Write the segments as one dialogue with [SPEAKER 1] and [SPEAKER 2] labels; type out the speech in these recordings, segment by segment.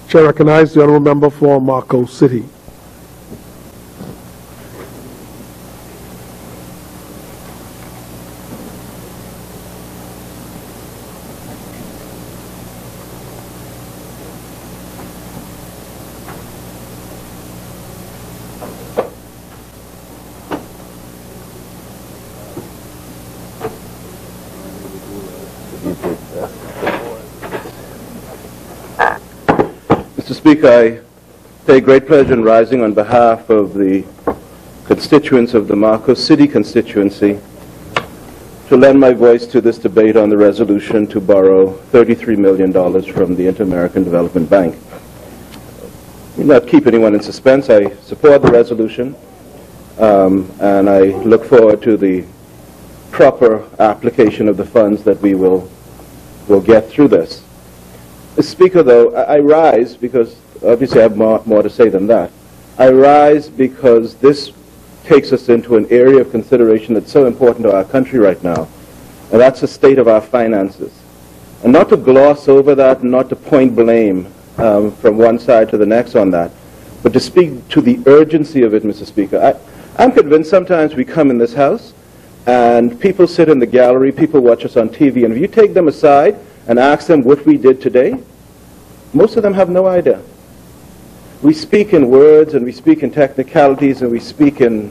[SPEAKER 1] Chair recognizes the honourable member for Marco City.
[SPEAKER 2] Mr. Speaker, I take great pleasure in rising on behalf of the constituents of the Marco City constituency to lend my voice to this debate on the resolution to borrow $33 million from the InterAmerican Development Bank. Will not keep anyone in suspense. I support the resolution, and I look forward to the proper application of the funds that we will get through this. Mr. Speaker, though, I rise because, obviously I have more to say than that. I rise because this takes us into an area of consideration that's so important to our country right now, and that's the state of our finances. And not to gloss over that, and not to point blame from one side to the next on that, but to speak to the urgency of it, Mr. Speaker. I'm convinced sometimes we come in this House, and people sit in the gallery, people watch us on TV, and if you take them aside and ask them what we did today, most of them have no idea. We speak in words, and we speak in technicalities, and we speak in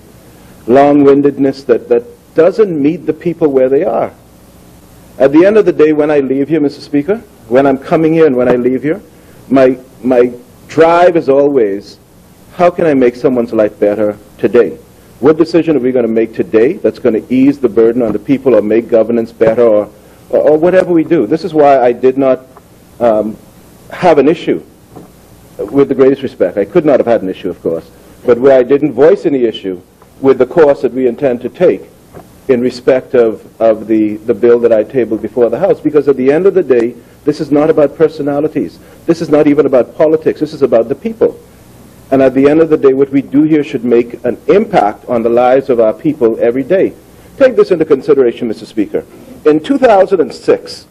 [SPEAKER 2] long-windedness that doesn't meet the people where they are. At the end of the day, when I leave here, Mr. Speaker, when I'm coming here and when I leave here, my drive is always, how can I make someone's life better today? What decision are we going to make today that's going to ease the burden on the people or make governance better or whatever we do? This is why I did not have an issue, with the greatest respect. I could not have had an issue, of course, but where I didn't voice any issue with the course that we intend to take in respect of the bill that I tabled before the House. Because at the end of the day, this is not about personalities. This is not even about politics. This is about the people. And at the end of the day, what we do here should make an impact on the lives of our people every day. Take this into consideration, Mr. Speaker. In 2006,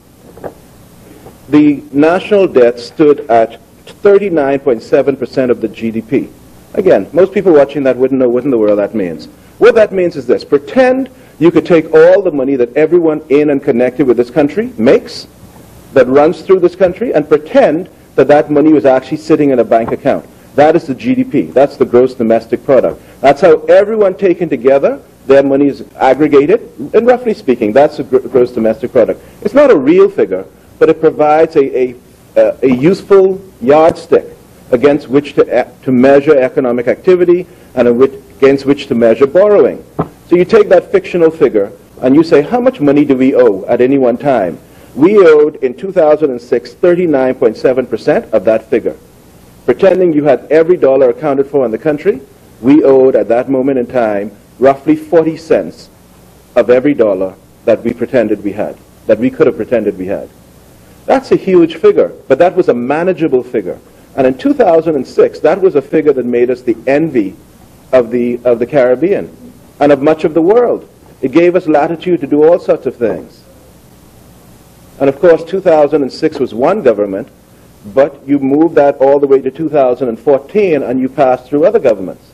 [SPEAKER 2] the national debt stood at 39.7% of the GDP. Again, most people watching that wouldn't know what in the world that means. What that means is this. Pretend you could take all the money that everyone in and connected with this country makes, that runs through this country, and pretend that that money was actually sitting in a bank account. That is the GDP. That's the gross domestic product. That's how everyone taken together, their money is aggregated, and roughly speaking, that's the gross domestic product. It's not a real figure, but it provides a useful yardstick against which to measure economic activity and against which to measure borrowing. So you take that fictional figure and you say, how much money do we owe at any one time? We owed in 2006 39.7% of that figure. Pretending you had every dollar accounted for in the country, we owed at that moment in time roughly 40 cents of every dollar that we pretended we had, that we could have pretended we had. That's a huge figure, but that was a manageable figure. And in 2006, that was a figure that made us the envy of the Caribbean and of much of the world. It gave us latitude to do all sorts of things. And of course, 2006 was one government, but you moved that all the way to 2014 and you passed through other governments.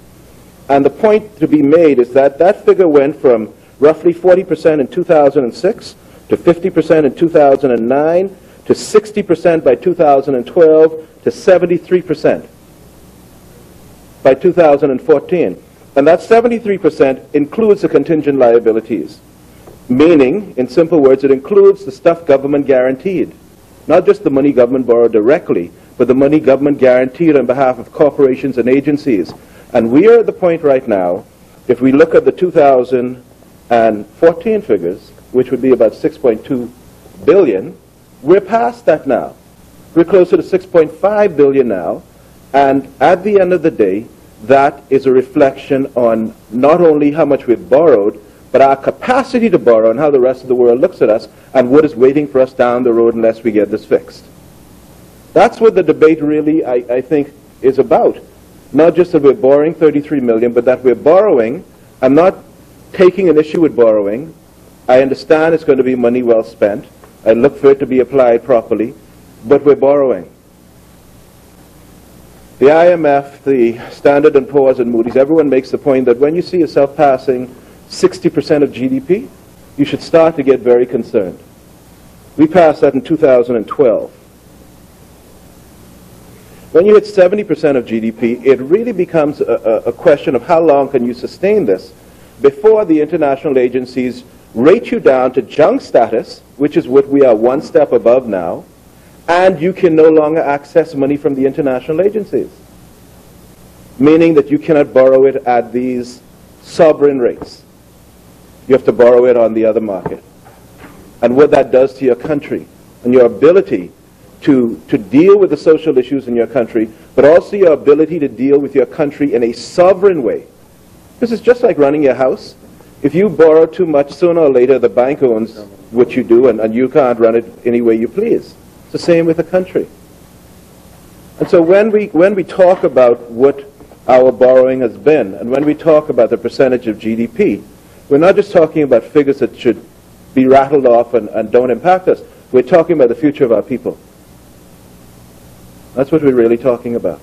[SPEAKER 2] And the point to be made is that that figure went from roughly 40% in 2006 to 50% in 2009 to 60% by 2012 to 73% by 2014. And that 73% includes the contingent liabilities, meaning, in simple words, it includes the stuff government guaranteed. Not just the money government borrowed directly, but the money government guaranteed on behalf of corporations and agencies. And we are at the point right now, if we look at the 2014 figures, which would be about 6.2 billion, we're past that now. We're closer to 6.5 billion now. And at the end of the day, that is a reflection on not only how much we've borrowed, but our capacity to borrow and how the rest of the world looks at us and what is waiting for us down the road unless we get this fixed. That's what the debate really, I think, is about. Not just that we're borrowing 33 million, but that we're borrowing. I'm not taking an issue with borrowing. I understand it's going to be money well spent. I look for it to be applied properly, but we're borrowing. The IMF, the Standard & Poor's, and Moody's, everyone makes the point that when you see yourself passing 60% of GDP, you should start to get very concerned. We passed that in 2012. When you hit 70% of GDP, it really becomes a question of how long can you sustain this before the international agencies rate you down to junk status, which is what we are one step above now, and you can no longer access money from the international agencies, meaning that you cannot borrow it at these sovereign rates. You have to borrow it on the other market. And what that does to your country and your ability to deal with the social issues in your country, but also your ability to deal with your country in a sovereign way. This is just like running your house. If you borrow too much, sooner or later the bank owns what you do, and you can't run it any way you please. It's the same with the country. And so when we talk about what our borrowing has been, and when we talk about the percentage of GDP, we're not just talking about figures that should be rattled off and don't impact us. We're talking about the future of our people. That's what we're really talking about.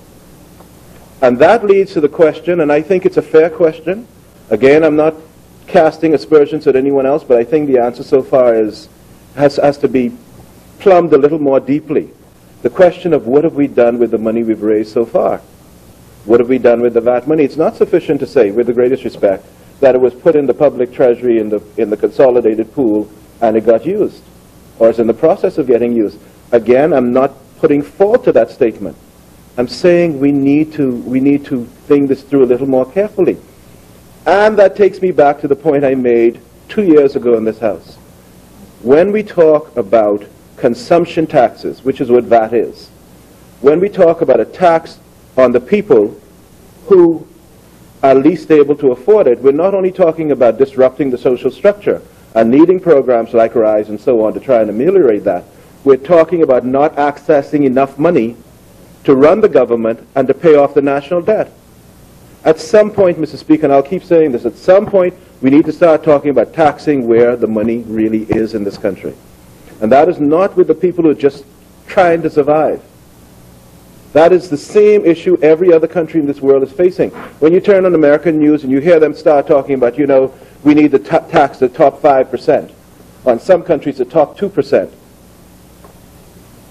[SPEAKER 2] And that leads to the question, and I think it's a fair question. Again, I'm not casting aspersions at anyone else, but I think the answer so far has to be plumbed a little more deeply. The question of what have we done with the money we've raised so far? What have we done with the VAT money? It's not sufficient to say, with the greatest respect, that it was put in the public treasury in the consolidated pool and it got used, or is in the process of getting used. Again, I'm not putting fault to that statement. I'm saying we need to think this through a little more carefully. And that takes me back to the point I made 2 years ago in this House. When we talk about consumption taxes, which is what VAT is, when we talk about a tax on the people who are least able to afford it, we're not only talking about disrupting the social structure and needing programs like RISE and so on to try and ameliorate that. We're talking about not accessing enough money to run the government and to pay off the national debt. At some point, Mr. Speaker, and I'll keep saying this, at some point we need to start talking about taxing where the money really is in this country. And that is not with the people who are just trying to survive. That is the same issue every other country in this world is facing. When you turn on American news and you hear them start talking about, you know, we need to tax the top 5%, or in some countries the top 2%.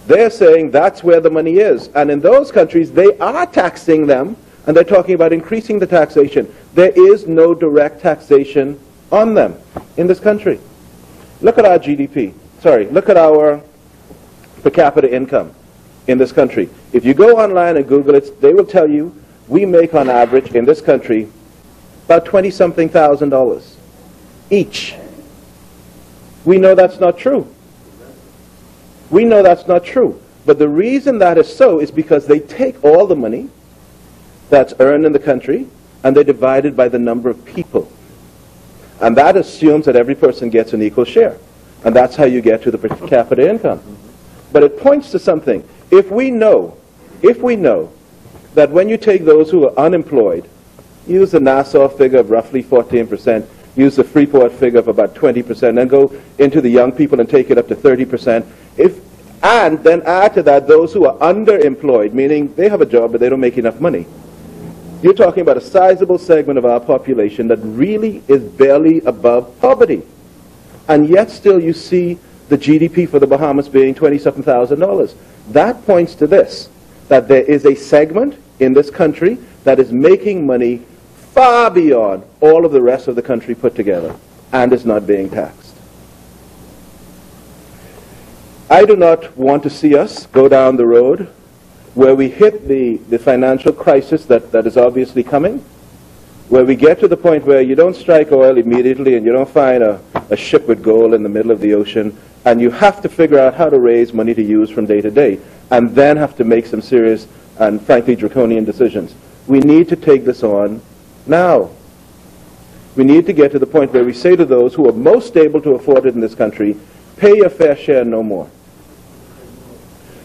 [SPEAKER 2] They're saying that's where the money is. And in those countries, they are taxing them, and they're talking about increasing the taxation. There is no direct taxation on them in this country. Look at our GDP. Sorry, look at our per capita income in this country. If you go online and Google it, they will tell you we make on average in this country about $20-something thousand each. We know that's not true. We know that's not true. But the reason that is so is because they take all the money that's earned in the country and they divide it by the number of people. And that assumes that every person gets an equal share. And that's how you get to the per capita income. But it points to something. If we know that when you take those who are unemployed, use the Nassau figure of roughly 14%, use the Freeport figure of about 20%, and go into the young people and take it up to 30%, and then add to that those who are underemployed, meaning they have a job but they don't make enough money. You're talking about a sizable segment of our population that really is barely above poverty. And yet still you see the GDP for the Bahamas being $20-something thousand. That points to this, that there is a segment in this country that is making money far beyond all of the rest of the country put together and is not being taxed. I do not want to see us go down the road where we hit the financial crisis that is obviously coming, where we get to the point where you don't strike oil immediately and you don't find a ship with gold in the middle of the ocean, and you have to figure out how to raise money to use from day to day, and then have to make some serious and frankly draconian decisions. We need to take this on now. We need to get to the point where we say to those who are most able to afford it in this country, pay your fair share, no more.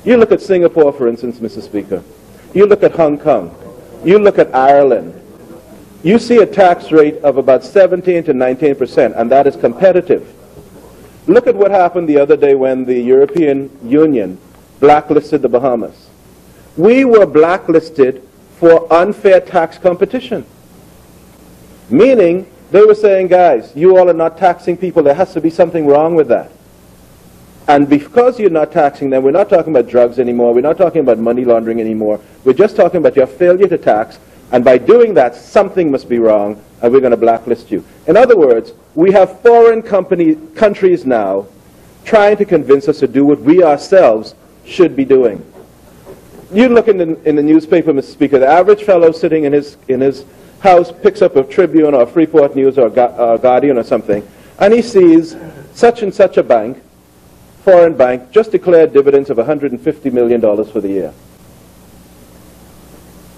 [SPEAKER 2] You look at Singapore, for instance, Mr. Speaker. You look at Hong Kong. You look at Ireland. You see a tax rate of about 17 to 19%, and that is competitive. Look at what happened the other day when the European Union blacklisted the Bahamas. We were blacklisted for unfair tax competition. Meaning, they were saying, guys, you all are not taxing people. There has to be something wrong with that. And because you're not taxing them, we're not talking about drugs anymore. We're not talking about money laundering anymore. We're just talking about your failure to tax. And by doing that, something must be wrong, and we're going to blacklist you. In other words, we have foreign countries now trying to convince us to do what we ourselves should be doing. You look in the newspaper, Mr. Speaker, the average fellow sitting in his house picks up a Tribune or a Freeport News or a Guardian or something, and he sees such and such a bank, foreign bank, just declared dividends of $150 million for the year,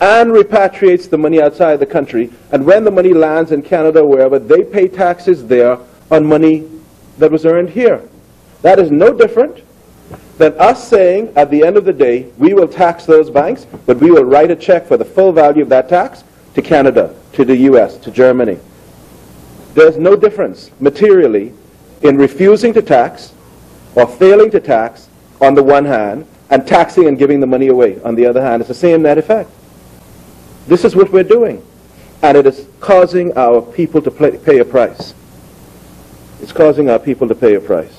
[SPEAKER 2] and repatriates the money outside the country, and when the money lands in Canada or wherever, they pay taxes there on money that was earned here. That is no different than us saying, at the end of the day, we will tax those banks, but we will write a check for the full value of that tax to Canada, to the US, to Germany. There's no difference materially in refusing to tax or failing to tax on the one hand, and taxing and giving the money away on the other hand. It's the same net effect. This is what we're doing, and it is causing our people to pay a price. It's causing our people to pay a price.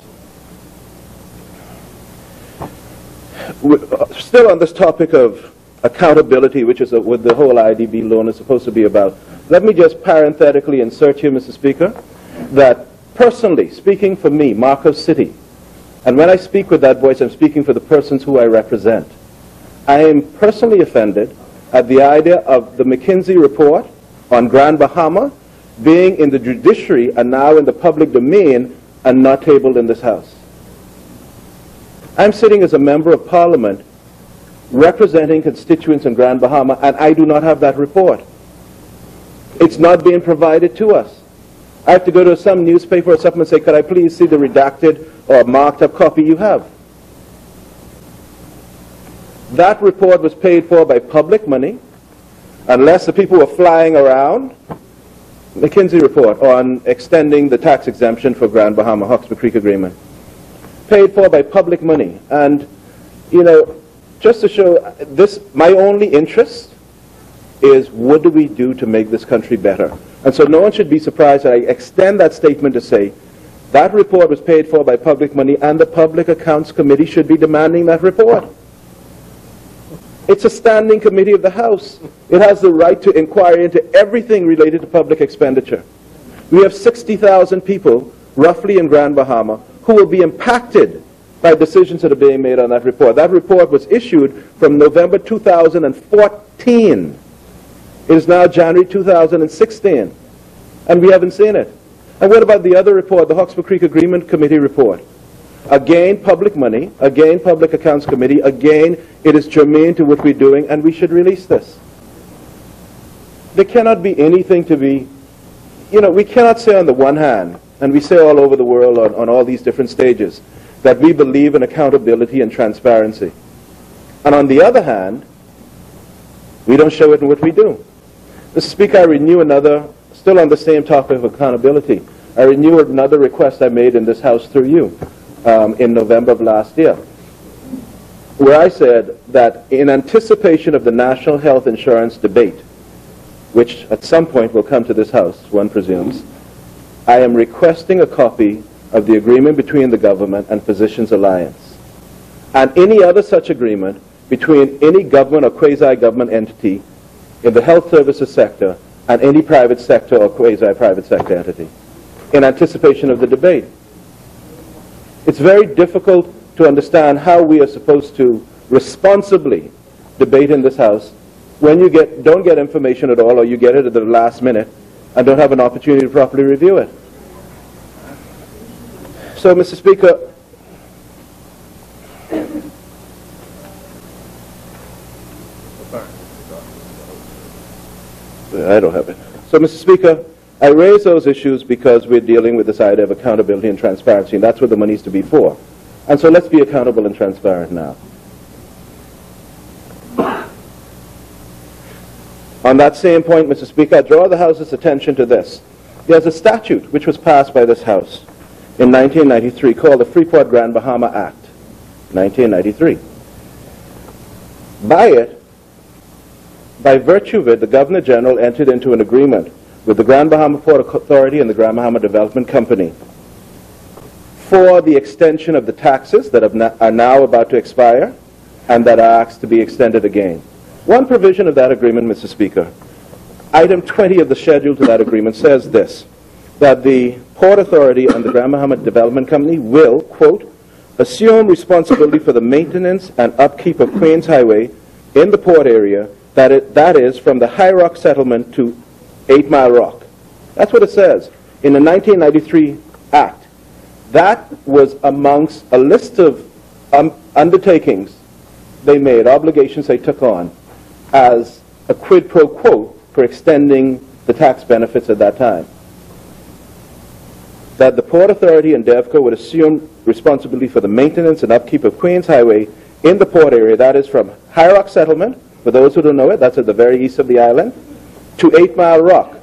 [SPEAKER 2] Still on this topic of accountability, which is what the whole IDB loan is supposed to be about, let me just parenthetically insert here, Mr. Speaker, that personally, speaking for me, Marcos City, and when I speak with that voice, I'm speaking for the persons who I represent, I am personally offended at the idea of the McKinsey report on Grand Bahama being in the judiciary and now in the public domain and not tabled in this House. I'm sitting as a member of Parliament representing constituents in Grand Bahama, and I do not have that report. It's not being provided to us. I have to go to some newspaper or something and say, could I please see the redacted or marked up copy you have? That report was paid for by public money, unless the people were flying around. McKinsey report on extending the tax exemption for Grand Bahama, Hawkesbury Creek Agreement. Paid for by public money. And, you know, just to show this, my only interest is what do we do to make this country better? And so no one should be surprised that I extend that statement to say that report was paid for by public money, and the Public Accounts Committee should be demanding that report. It's a standing committee of the House. It has the right to inquire into everything related to public expenditure. We have 60,000 people, roughly in Grand Bahama, who will be impacted by decisions that are being made on that report. That report was issued from November 2014. It is now January 2016, and we haven't seen it. And what about the other report, the Hawkesbury Creek Agreement Committee report? Again, public money, again, Public Accounts Committee, again, it is germane to what we're doing, and we should release this. There cannot be anything to be, you know, we cannot say on the one hand, and we say all over the world on all these different stages, that we believe in accountability and transparency. And on the other hand, we don't show it in what we do. Mr. Speaker, I renew another, still on the same topic of accountability, I renew another request I made in this House through you in November of last year, where I said that in anticipation of the national health insurance debate, which at some point will come to this House, one presumes, I am requesting a copy of the agreement between the government and Physicians Alliance, and any other such agreement between any government or quasi-government entity in the health services sector and any private sector or quasi-private sector entity, in anticipation of the debate. It's very difficult to understand how we are supposed to responsibly debate in this House when you don't get information at all, or you get it at the last minute and don't have an opportunity to properly review it. So, Mr. Speaker, I don't have it. So, Mr. Speaker, I raise those issues because we're dealing with this idea of accountability and transparency, and that's what the money's to be for. And so let's be accountable and transparent now. On that same point, Mr. Speaker, I draw the House's attention to this. There's a statute which was passed by this House in 1993 called the Freeport Grand Bahama Act, 1993. By it, by virtue of it, the Governor General entered into an agreement with the Grand Bahama Port Authority and the Grand Bahama Development Company for the extension of the taxes that are now about to expire and that are asked to be extended again. One provision of that agreement, Mr. Speaker, item 20 of the schedule to that agreement says this, that the Port Authority and the Grand Bahama Development Company will, quote, assume responsibility for the maintenance and upkeep of Queens Highway in the port area, that is from the High Rock settlement to 8 Mile Rock. That's what it says in the 1993 Act. That was amongst a list of undertakings they made, obligations they took on as a quid pro quo for extending the tax benefits at that time. That the Port Authority and DevCo would assume responsibility for the maintenance and upkeep of Queens Highway in the port area, that is from High Rock Settlement, for those who don't know it, that's at the very east of the island, to 8 Mile Rock.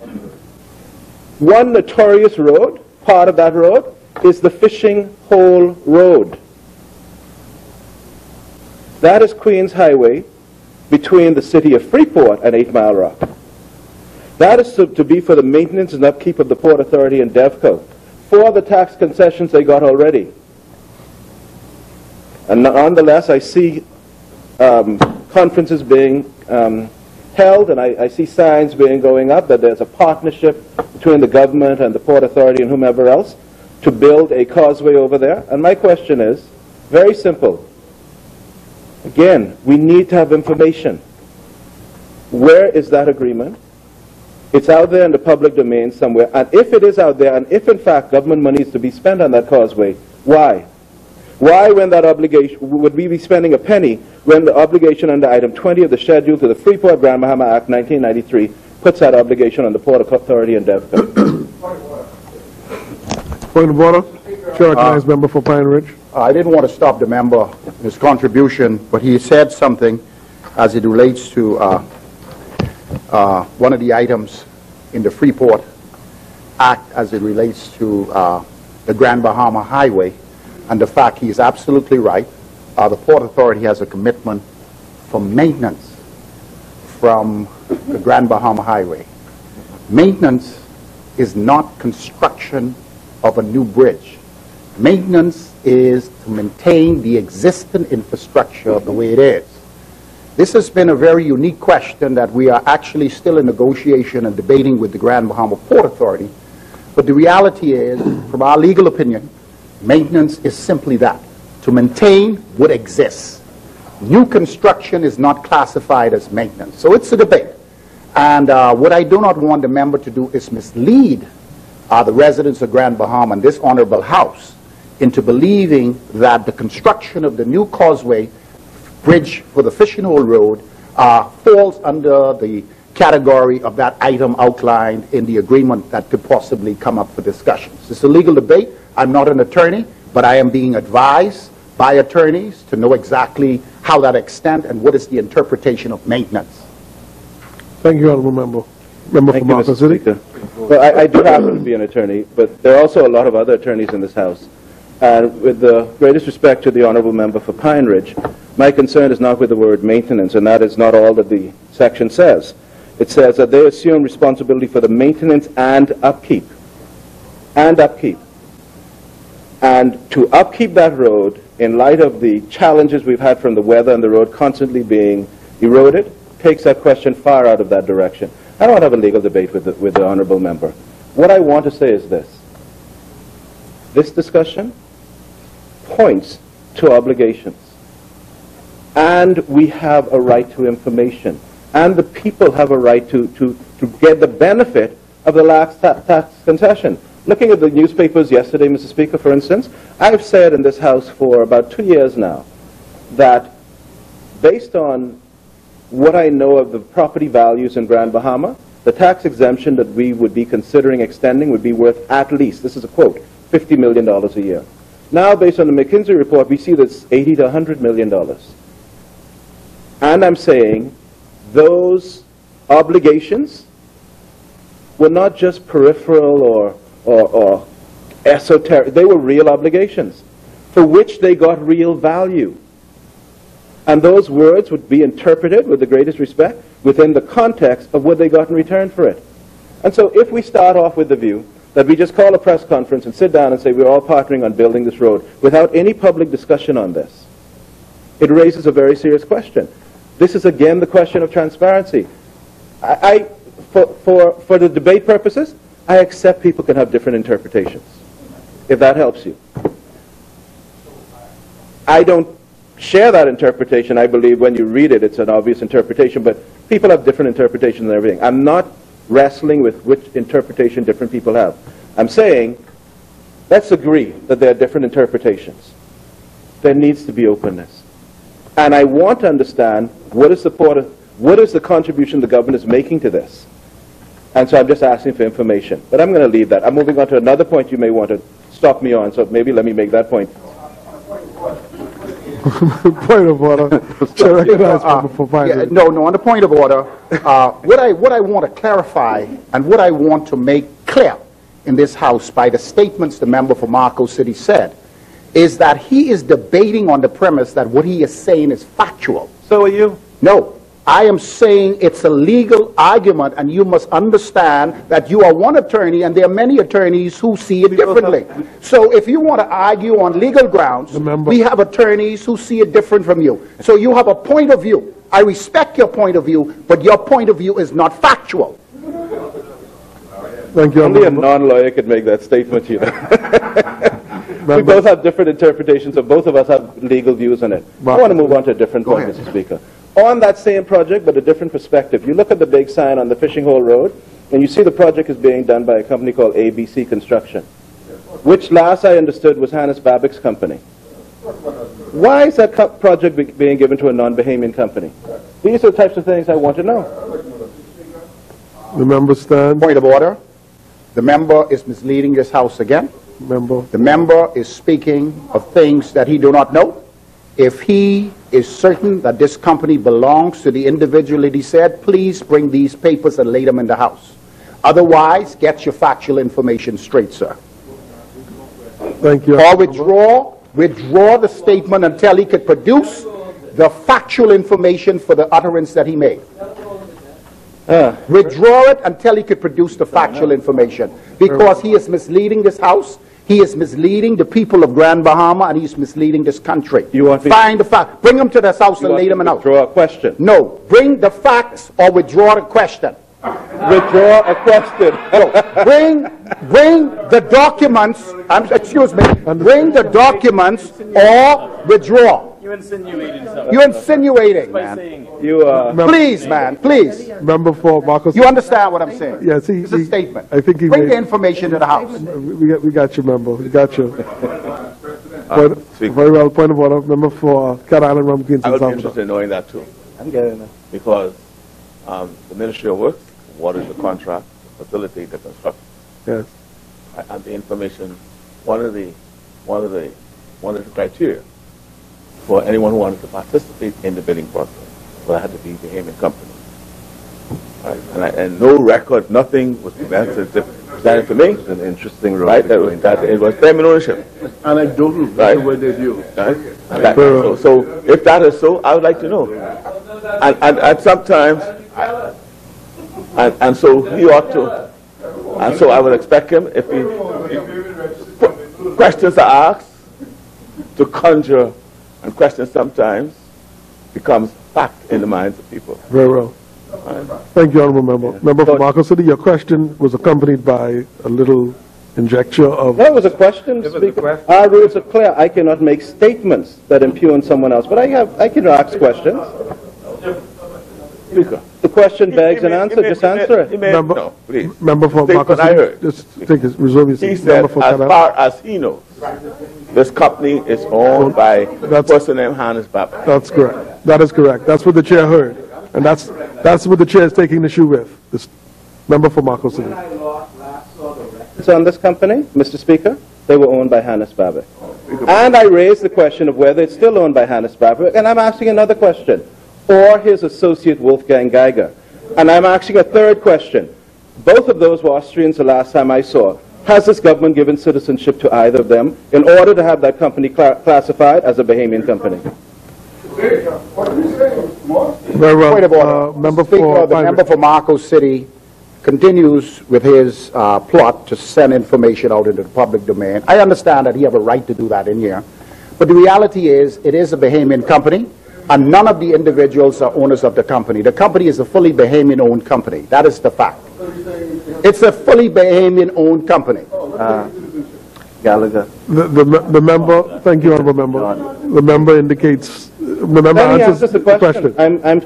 [SPEAKER 2] One notorious road, part of that road, is the Fishing Hole Road. That is Queens Highway between the city of Freeport and 8 Mile Rock. That is to be for the maintenance and upkeep of the Port Authority and DevCo, for the tax concessions they got already. And nonetheless, I see conferences being held, and I see signs going up that there's a partnership between the government and the Port Authority and whomever else to build a causeway over there. And my question is very simple. Again, we need to have information. Where is that agreement? It's out there in the public domain somewhere. And if it is out there, and if in fact government money is to be spent on that causeway, why? Why, when that obligation, would we be spending a penny when the obligation under item 20 of the schedule to the Freeport Grand Bahama Act 1993 puts that obligation on the Port Authority and DevCo?
[SPEAKER 1] Point of order. Chair recognizes member for Pine Ridge.
[SPEAKER 3] I didn't want to stop the member, his contribution, but he said something as it relates to one of the items in the Freeport Act as it relates to the Grand Bahama Highway, and the fact he is absolutely right. The Port Authority has a commitment for maintenance from the Grand Bahama Highway. Maintenance is not construction of a new bridge. Maintenance is to maintain the existing infrastructure the way it is. This has been a very unique question that we are actually still in negotiation and debating with the Grand Bahama Port Authority. But the reality is, from our legal opinion, maintenance is simply that, to maintain what exists. New construction is not classified as maintenance. So it's a debate. And what I do not want the member to do is mislead the residents of Grand Bahama and this honorable house into believing that the construction of the new causeway bridge for the Fishing Hole Road falls under the category of that item outlined in the agreement that could possibly come up for discussions. It's a legal debate. I'm not an attorney, but I am being advised by attorneys to know exactly how that extends and what is the interpretation of maintenance.
[SPEAKER 1] Thank you, honorable member. Member for Marco City.
[SPEAKER 2] Well, I do happen to be an attorney, but there are also a lot of other attorneys in this House. And with the greatest respect to the honorable member for Pine Ridge, my concern is not with the word maintenance, and that is not all that the section says. It says that they assume responsibility for the maintenance and upkeep. And upkeep. And to upkeep that road, in light of the challenges we've had from the weather and the road constantly being eroded, takes that question far out of that direction. I don't want to have a legal debate with the honorable member. What I want to say is this. This discussion points to obligations. And we have a right to information. And the people have a right to get the benefit of the last tax concession. Looking at the newspapers yesterday, Mr. Speaker, for instance, I've said in this House for about 2 years now that based on what I know of the property values in Grand Bahama, the tax exemption that we would be considering extending would be worth at least, this is a quote, $50 million a year. Now, based on the McKinsey report, we see that's $80 to $100 million. And I'm saying those obligations were not just peripheral or esoteric. They were real obligations for which they got real value. And those words would be interpreted with the greatest respect within the context of what they got in return for it. And so if we start off with the view that we just call a press conference and sit down and say we're all partnering on building this road without any public discussion on this, it raises a very serious question. This is again the question of transparency. For the debate purposes, I accept people can have different interpretations, if that helps you. I don't share that interpretation. I believe when you read it, it's an obvious interpretation, but people have different interpretations and everything. I'm not wrestling with which interpretation different people have. I'm saying, let's agree that there are different interpretations. There needs to be openness. And I want to understand what is the contribution the government is making to this. And so I'm just asking for information. But I'm going to leave that. I'm moving on to another point you may want to stop me on, so maybe let me make that point.
[SPEAKER 1] Point of order.
[SPEAKER 3] No, on the point of order, what I want to clarify and what I want to make clear in this House by the statements the member for Marco City said is that he is debating on the premise that what he is saying is factual.
[SPEAKER 2] So are you?
[SPEAKER 3] No. I am saying it's a legal argument, and you must understand that you are one attorney and there are many attorneys who see it differently. So if you want to argue on legal grounds, we have attorneys who see it different from you. So you have a point of view. I respect your point of view, but your point of view is not factual.
[SPEAKER 1] Thank you.
[SPEAKER 2] Only a non-lawyer could make that statement, you know. We both have different interpretations, so both of us have legal views on it. I want to move on to a different point, Mr. Speaker. On that same project, but a different perspective, you look at the big sign on the Fishing Hole Road, and you see the project is being done by a company called ABC Construction, which last I understood was Hannes Babbick's company. Why is that project being given to a non-Bahamian company? These are the types of things I want to know.
[SPEAKER 1] The member stands.
[SPEAKER 3] Point of order. The member is misleading this House again. The member is speaking of things that he do not know. If he is certain that this company belongs to the individual that he said, please bring these papers and lay them in the House. Otherwise, get your factual information straight, sir.
[SPEAKER 1] Thank you.
[SPEAKER 3] Or withdraw the statement until he could produce the factual information for the utterance that he made. Withdraw it until he could produce the factual information, because he is misleading this House. He is misleading the people of Grand Bahama, and he's misleading this country.
[SPEAKER 2] You want
[SPEAKER 3] Find the facts. Bring them to this House and lay them out.
[SPEAKER 2] Withdraw a question.
[SPEAKER 3] No. Bring the facts or withdraw the question.
[SPEAKER 2] Withdraw a question.
[SPEAKER 3] No. Bring the documents. Excuse me. Bring the documents or withdraw.
[SPEAKER 4] You're insinuating something.
[SPEAKER 3] You're insinuating, man. Please, man, please.
[SPEAKER 1] Member for Marcos.
[SPEAKER 3] You understand what I'm saying?
[SPEAKER 1] Yes,
[SPEAKER 3] it's a statement.
[SPEAKER 1] I think he
[SPEAKER 3] bring the information to the House.
[SPEAKER 1] We got you, member. We got you. Very well. Point of order. Member for Cat Island, Rumkins,
[SPEAKER 5] I would be interested in knowing that too. I'm getting it. Because the Ministry of Works awarded the contract to facilitate the construction.
[SPEAKER 1] Yes.
[SPEAKER 5] And the information, one of the criteria for anyone who wanted to participate in the bidding process, well, it had to be the Bahamian company. Right? And no record, nothing was presented to me. It's an interesting road. Right? That it was family ownership.
[SPEAKER 1] Anecdotal.
[SPEAKER 5] Right? The way they view. Right? So if that is so, I would like to know. And sometimes, and so he ought to, and so I would expect him, if questions are asked, to conjure, and questions sometimes becomes fact in the minds of people.
[SPEAKER 1] Very well.
[SPEAKER 5] Right.
[SPEAKER 1] Thank you, Honourable Member. Member for Marcos City, your question was accompanied by a little injecture of...
[SPEAKER 2] That was a question, Speaker. Our rules are clear. I cannot make statements that impugn someone else, but I can ask questions.
[SPEAKER 5] Speaker.
[SPEAKER 2] The question begs an answer. Just answer it.
[SPEAKER 5] No, please.
[SPEAKER 1] Member for Marcos City, just take his, reserve your seat.
[SPEAKER 5] He said, as far as he knows, this company is owned by a person named Hannes Babbick.
[SPEAKER 1] That's correct. That is correct. That's what the chair heard. And that's what the chair is taking the issue with. This member for Marcos City.
[SPEAKER 2] So on this company, Mr. Speaker, they were owned by Hannes Babbick. And I raised the question of whether it's still owned by Hannes Babbick, and I'm asking another question. Or his associate Wolfgang Geiger. And I'm asking a third question. Both of those were Austrians the last time I saw. Has this government given citizenship to either of them in order to have that company classified as a Bahamian company?
[SPEAKER 1] Very well.
[SPEAKER 3] Point of order.
[SPEAKER 1] Member
[SPEAKER 3] Speaker,
[SPEAKER 1] for
[SPEAKER 3] the member for Marcos City continues with his plot to send information out into the public domain. I understand that he has a right to do that in here. But the reality is, it is a Bahamian company, and none of the individuals are owners of the company. The company is a fully Bahamian-owned company. That is the fact. It's a fully Bahamian-owned company.
[SPEAKER 5] Gallagher.
[SPEAKER 1] the member, thank you, honorable member. The member indicates, the member
[SPEAKER 2] Let me
[SPEAKER 1] answers
[SPEAKER 2] answer the question. I'm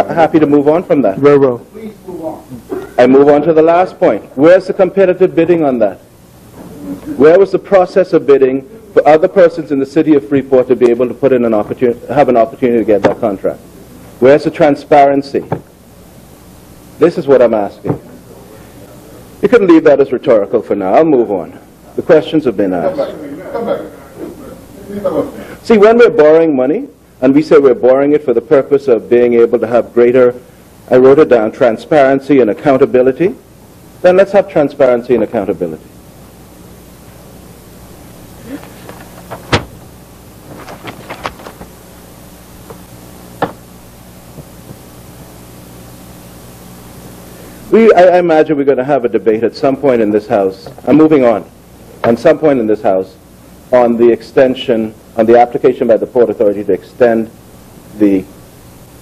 [SPEAKER 2] happy to move on from that.
[SPEAKER 1] Very well.
[SPEAKER 2] I move on to the last point. Where's the competitive bidding on that? Where was the process of bidding for other persons in the city of Freeport to be able to put in an opportunity, have an opportunity to get that contract? Where's the transparency? This is what I'm asking. You can leave that as rhetorical for now. I'll move on. The questions have been asked. See, when we're borrowing money, and we say we're borrowing it for the purpose of being able to have greater, I wrote it down, transparency and accountability, then let's have transparency and accountability. I imagine we're going to have a debate at some point in this House. I'm moving on. At some point in this House, on the extension, on the application by the Port Authority to extend the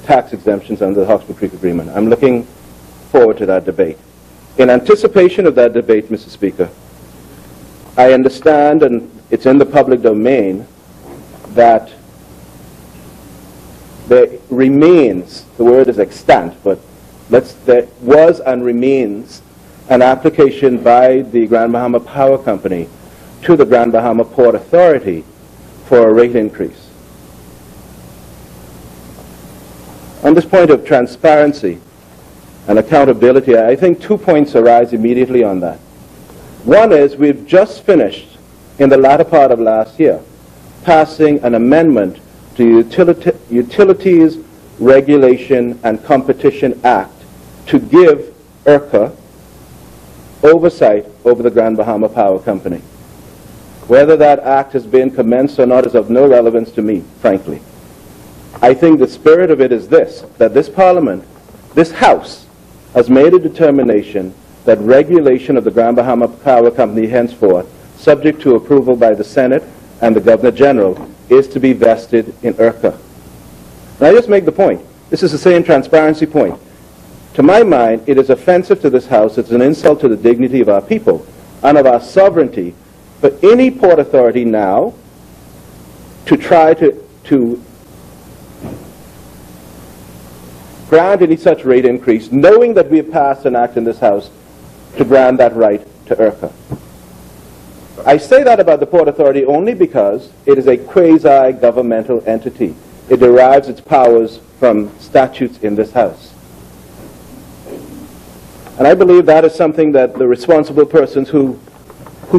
[SPEAKER 2] tax exemptions under the Hawkesbury Creek Agreement. I'm looking forward to that debate. In anticipation of that debate, Mr. Speaker, I understand, and it's in the public domain, that there remains, the word is extant, but there was and remains an application by the Grand Bahama Power Company to the Grand Bahama Port Authority for a rate increase. On this point of transparency and accountability, I think 2 points arise immediately on that. One is we've just finished, in the latter part of last year, passing an amendment to Utilities Regulation and Competition Act to give IRCA oversight over the Grand Bahama Power Company. Whether that act has been commenced or not is of no relevance to me, frankly. I think the spirit of it is this, that this Parliament, this House, has made a determination that regulation of the Grand Bahama Power Company henceforth, subject to approval by the Senate and the Governor General, is to be vested in IRCA. And I just make the point, this is the same transparency point. To my mind, it is offensive to this House, it's an insult to the dignity of our people and of our sovereignty for any port authority now to try to grant any such rate increase, knowing that we have passed an act in this House to grant that right to IRCA. I say that about the Port Authority only because it is a quasi-governmental entity. It derives its powers from statutes in this House. And I believe that is something that the responsible persons who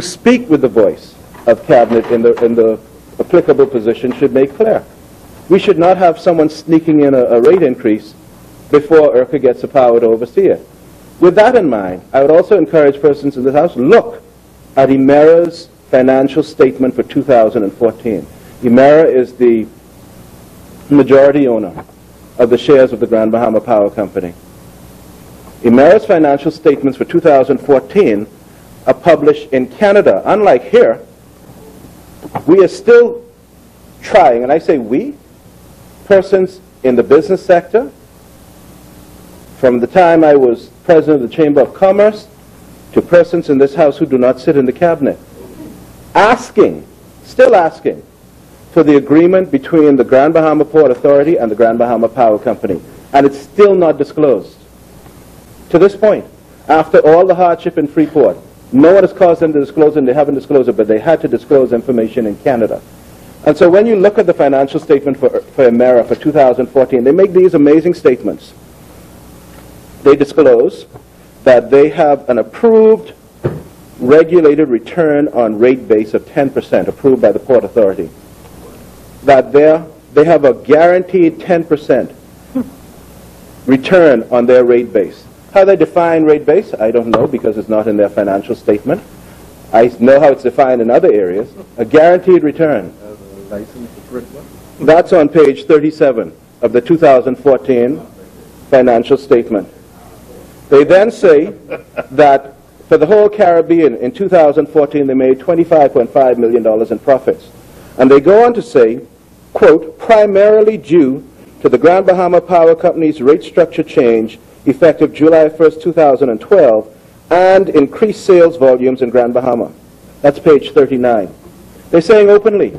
[SPEAKER 2] speak with the voice of Cabinet in the applicable position should make clear. We should not have someone sneaking in a rate increase before IRCA gets the power to oversee it. With that in mind, I would also encourage persons in this House, look at Emera's financial statement for 2014. Emera is the majority owner of the shares of the Grand Bahama Power Company. Emera's financial statements for 2014 are published in Canada. Unlike here, we are still trying, and I say we, persons in the business sector, from the time I was president of the Chamber of Commerce to persons in this House who do not sit in the Cabinet, still asking for the agreement between the Grand Bahama Port Authority and the Grand Bahama Power Company. And it's still not disclosed. To this point, after all the hardship in Freeport, no one has caused them to disclose it, and they haven't disclosed it, but they had to disclose information in Canada. And so when you look at the financial statement for Emera for 2014, they make these amazing statements. They disclose that they have an approved regulated return on rate base of 10%, approved by the Port Authority. That they have a guaranteed 10% return on their rate base. How they define rate base, I don't know because it's not in their financial statement. I know how it's defined in other areas. A guaranteed return. That's on page 37 of the 2014 financial statement. They then say that for the whole Caribbean in 2014 they made $25.5 million in profits. And they go on to say, quote, primarily due to the Grand Bahama Power Company's rate structure change effective July 1st, 2012, and increased sales volumes in Grand Bahama. That's page 39. They're saying openly,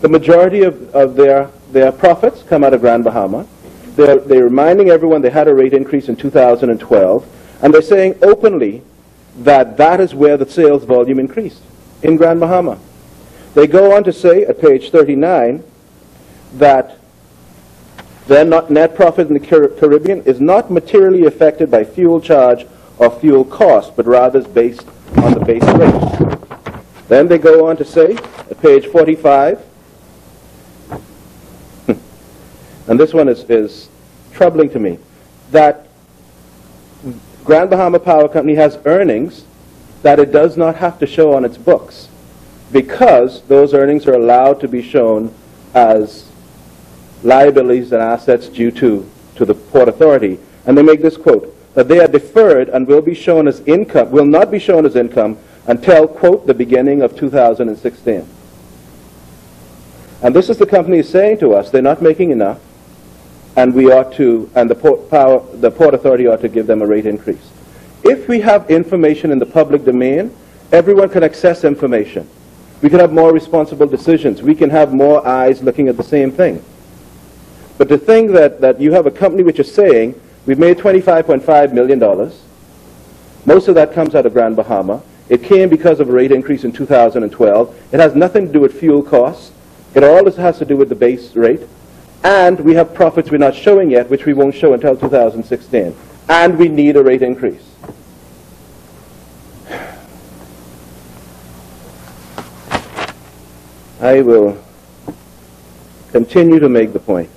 [SPEAKER 2] the majority of their profits come out of Grand Bahama. They're reminding everyone they had a rate increase in 2012, and they're saying openly that that is where the sales volume increased, in Grand Bahama. They go on to say at page 39 that their net profit in the Caribbean is not materially affected by fuel charge or fuel cost, but rather is based on the base rate. Then they go on to say at page 45, and this one is troubling to me, that Grand Bahama Power Company has earnings that it does not have to show on its books, because those earnings are allowed to be shown as liabilities and assets due to the Port Authority. And they make this quote, that they are deferred and will be shown as income, will not be shown as income until, quote, the beginning of 2016. And this is the company saying to us, they're not making enough, and we ought to, and the Port Authority ought to give them a rate increase. If we have information in the public domain, everyone can access information. We can have more responsible decisions. We can have more eyes looking at the same thing. But to think that you have a company which is saying, we've made $25.5 million, most of that comes out of Grand Bahama. It came because of a rate increase in 2012. It has nothing to do with fuel costs. It all has to do with the base rate. And we have profits we're not showing yet, which we won't show until 2016. And we need a rate increase. I will continue to make the point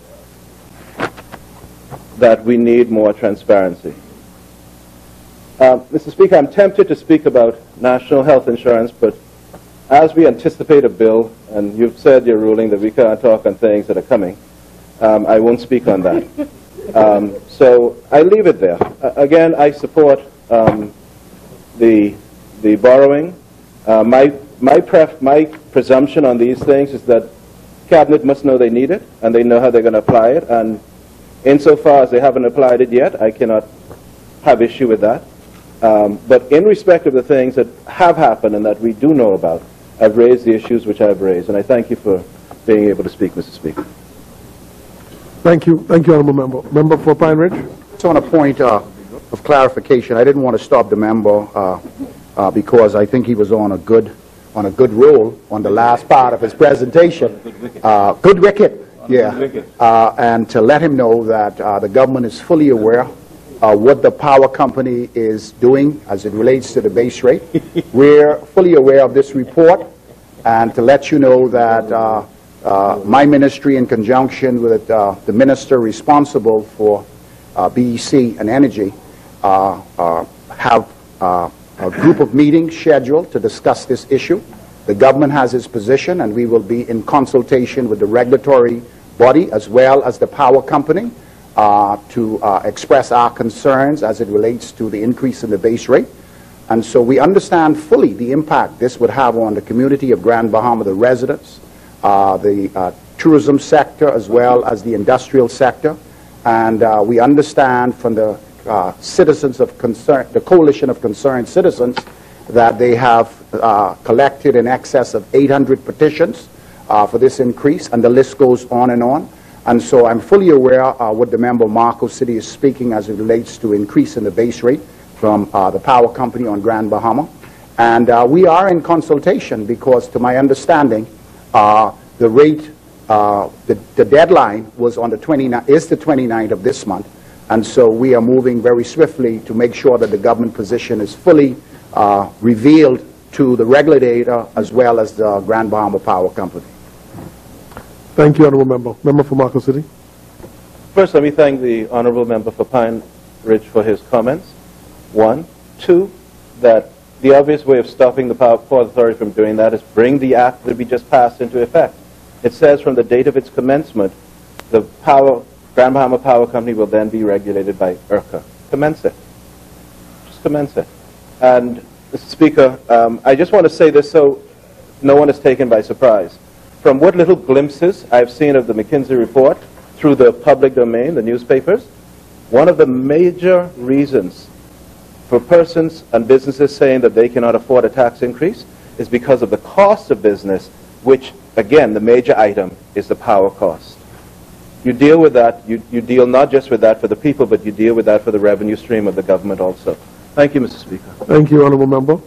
[SPEAKER 2] that we need more transparency. Mr. Speaker, I'm tempted to speak about national health insurance, but as we anticipate a bill, and you've said your ruling that we can't talk on things that are coming, I won't speak on that. So I leave it there. Again, I support the borrowing. My presumption on these things is that Cabinet must know they need it, and they know how they're going to apply it, and insofar as they haven't applied it yet, I cannot have issue with that. But in respect of the things that have happened and that we do know about, I've raised the issues which I've raised, and I thank you for being able to speak, Mr. Speaker.
[SPEAKER 1] Thank you, Honourable Member. Member for Pine Ridge.
[SPEAKER 3] So on a point of clarification, I didn't want to stop the member because I think he was on a good roll on the last part of his presentation. Good wicket, yeah. And to let him know that the government is fully aware what the power company is doing as it relates to the base rate. We're fully aware of this report, and to let you know that my ministry, in conjunction with the minister responsible for BEC and energy, have a group of meetings scheduled to discuss this issue. The government has its position, and we will be in consultation with the regulatory body as well as the power company to express our concerns as it relates to the increase in the base rate. And so we understand fully the impact this would have on the community of Grand Bahama, the residents, the tourism sector, as well as the industrial sector. And we understand from the citizens of concern, the Coalition of Concerned Citizens, that they have collected in excess of 800 petitions for this increase, and the list goes on and on. And so I'm fully aware what the member Marco City is speaking as it relates to increase in the base rate from the power company on Grand Bahama. And we are in consultation because, to my understanding, the rate, the deadline was on the 29th of this month. And so we are moving very swiftly to make sure that the government position is fully revealed to the regulator as well as the Grand Bahama Power Company.
[SPEAKER 1] Thank you, Honourable Member. Member for Marco City.
[SPEAKER 2] First, let me thank the Honourable Member for Pine Ridge for his comments. One. Two, that the obvious way of stopping the Port Authority from doing that is bring the act that we just passed into effect. It says from the date of its commencement, the Grand Bahama Power Company will then be regulated by IRCA. Commence it. Just commence it. And, Mr. Speaker, I just want to say this so no one is taken by surprise. From what little glimpses I've seen of the McKinsey report through the public domain, the newspapers, one of the major reasons for persons and businesses saying that they cannot afford a tax increase is because of the cost of business, which, again, the major item is the power cost. You deal with that, you deal not just with that for the people, but you deal with that for the revenue stream of the government also. Thank you, Mr. Speaker.
[SPEAKER 1] Thank you, Honourable Member.